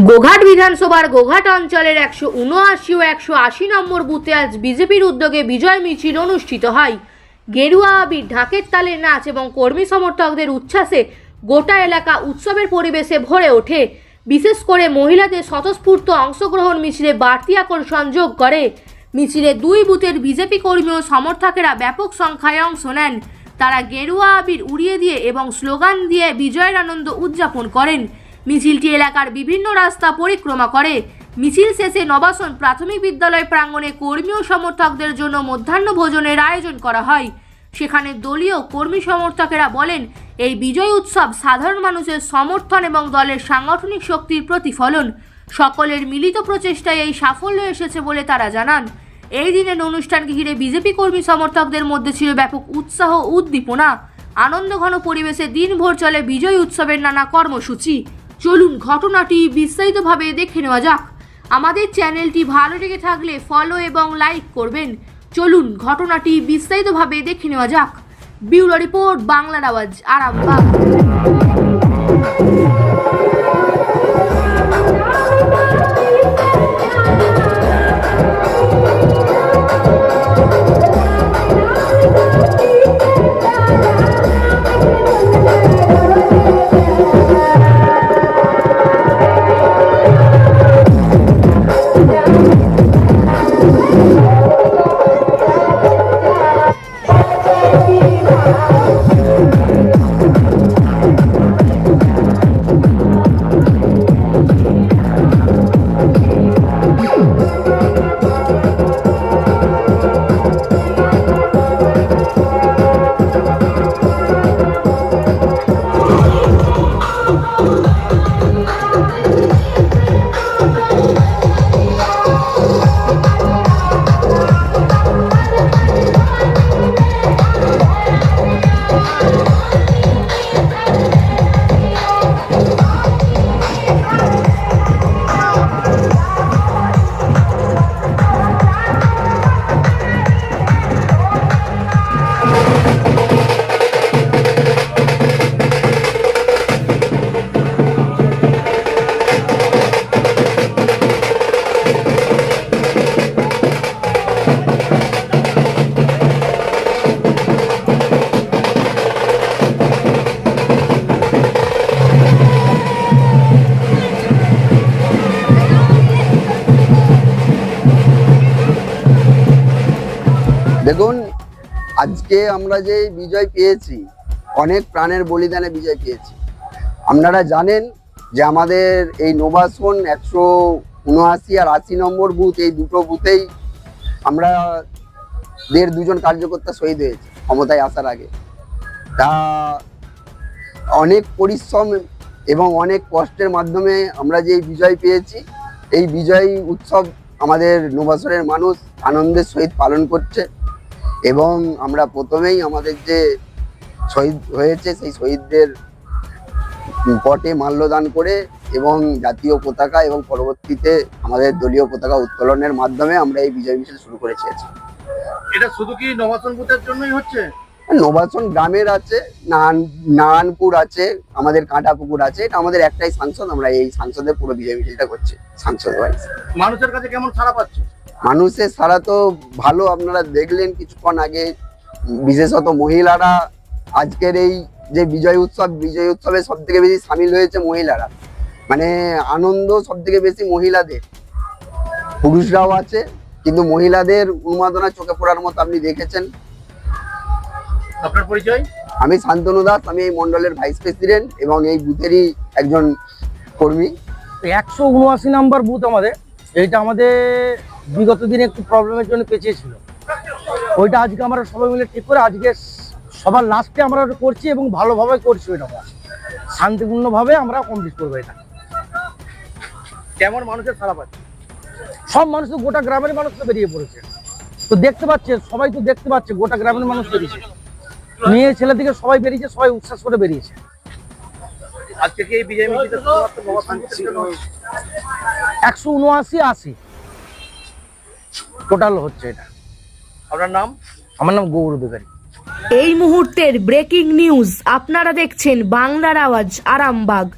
গোঘাট বিধানসভার গোঘাট অঞ্চলের 179 ও 180 নম্বর বুথে আজ বিজেপির উদ্যোগে বিজয় মিছিল অনুষ্ঠিত হয়। গেরুয়া আবির, ঢাকের তালে নাচ এবং কর্মী সমর্থকদের উচ্ছ্বাসে গোটা এলাকা উৎসবের পরিবেশে ভরে ওঠে। বিশেষ করে মহিলাদের স্বতঃস্ফূর্ত অংশগ্রহণ মিছিলে বাড়তি আকর্ষণ যোগ করে। মিছিলে দুই বুথের বিজেপি কর্মী ও সমর্থকেরা ব্যাপক সংখ্যায় অংশ নেন। তারা গেরুয়া আবির উড়িয়ে দিয়ে এবং স্লোগান দিয়ে বিজয়ের আনন্দ উদযাপন করেন। মিছিলটি এলাকার বিভিন্ন রাস্তা পরিক্রমা করে। মিছিল শেষে নবাসন প্রাথমিক বিদ্যালয় প্রাঙ্গণে কর্মী ও সমর্থকদের জন্য মধ্যাহ্ন ভোজনের আয়োজন করা হয়। সেখানে দলীয় কর্মী সমর্থকেরা বলেন, এই বিজয় উৎসব সাধারণ মানুষের সমর্থন এবং দলের সাংগঠনিক শক্তির প্রতিফলন। সকলের মিলিত প্রচেষ্টায় এই সাফল্য এসেছে বলে তারা জানান। এই দিনের অনুষ্ঠানকে ঘিরে বিজেপি কর্মী সমর্থকদের মধ্যে ছিল ব্যাপক উৎসাহ ও উদ্দীপনা। আনন্দঘন পরিবেশে দিনভর চলে বিজয় উৎসবের নানা কর্মসূচি। চলুন ঘটনাটি বিস্তারিতভাবে দেখে নেওয়া যাক। আমাদের চ্যানেলটি ভালো লেগে থাকলে ফলো এবং লাইক করবেন। চলুন ঘটনাটি বিস্তারিতভাবে দেখে নেওয়া যাক। ব্যুরো রিপোর্ট, বাংলার আওয়াজ, আরামবাগ। দেখুন, আজকে আমরা যে বিজয় পেয়েছি, অনেক প্রাণের বলিদানে বিজয় পেয়েছি। আপনারা জানেন যে আমাদের এই নবাসন 179 আর 80 নম্বর বুথ, এই দুটো বুথেই আমরা দুজন কার্যকর্তা শহীদ হয়েছে ক্ষমতায় আসার আগে। তা অনেক পরিশ্রম এবং অনেক কষ্টের মাধ্যমে আমরা যে বিজয় পেয়েছি, এই বিজয় উৎসব আমাদের নবাসনের মানুষ আনন্দের সহিত পালন করছে। এবং আমরা প্রথমেই আমাদের যে শহীদ হয়েছে সেই শহীদদের পটে মাল্যদান করে এবং জাতীয় পতাকা এবং পরবর্তীতে আমাদের দলীয় পতাকা উত্তোলনের মাধ্যমে আমরা এই বিজয় মিছিল শুরু করেছি। এটা শুধু কি নবাসন বুথের জন্যই হচ্ছে? নবাসন গ্রামের আছে, নারায়ণপুর আছে, আমাদের কাঁটাপুকুর আছে। এটা আমাদের একটাই সাংসদ, আমরা এই সাংসদের পুরো বিজয় মিছিলটা করছি সাংসদ ওয়াইজ। মানুষের কাছে কেমন সাড়া পাচ্ছে? মানুষের সারা তো ভালো। আপনারা দেখলেন কিছুক্ষণ আগে, বিশেষত মহিলারা আজকের এই যে বিজয় উৎসবে সব থেকে বেশি সামিল হয়েছে মহিলারা। মানে আনন্দ সব থেকে বেশি মহিলাদের, পুরুষরাও আছে কিন্তু মহিলাদের উন্মাদনা চোখে পড়ার মতো আপনি দেখেছেন। আপনার পরিচয়? আমি শান্তনু দাস, আমি এই মন্ডলের ভাইস প্রেসিডেন্ট এবং এই বুথেরই একজন কর্মী। 179 নম্বর বুথ আমাদের, এইটা আমাদের বিগত দিনে একটু প্রবলেমের জন্য পেছিয়েছিল। ওইটা আজকে আমরা সবাই মিলে ঠিক করে আজকে সবার লাস্টে আমরা করছি এবং ভালোভাবে করছি। ওইটা শান্তিপূর্ণভাবে আমরা কমপ্লিট করবো। এটা কেমন মানুষের সাড়া পাচ্ছে? সব মানুষ তো, গোটা গ্রামের মানুষ তো বেরিয়ে পড়েছে। তো দেখতে পাচ্ছে, সবাই তো দেখতে পাচ্ছে, গোটা গ্রামের মানুষ বেরিয়েছে, মেয়ে ছেলে থেকে সবাই বেরিয়েছে, সবাই উচ্ছ্বাস করে বেরিয়েছে। আজকে কি এই বিজয় মিছিলটা শুধুমাত্র নবাসন বুথের জন্য? 179-80 টোটাল হচ্ছে এটা। আপনার নাম? আমার নাম গৌর অধিকারী। এই মুহূর্তের ব্রেকিং নিউজ, আপনারা দেখছেন বাংলার আওয়াজ, আরামবাগ।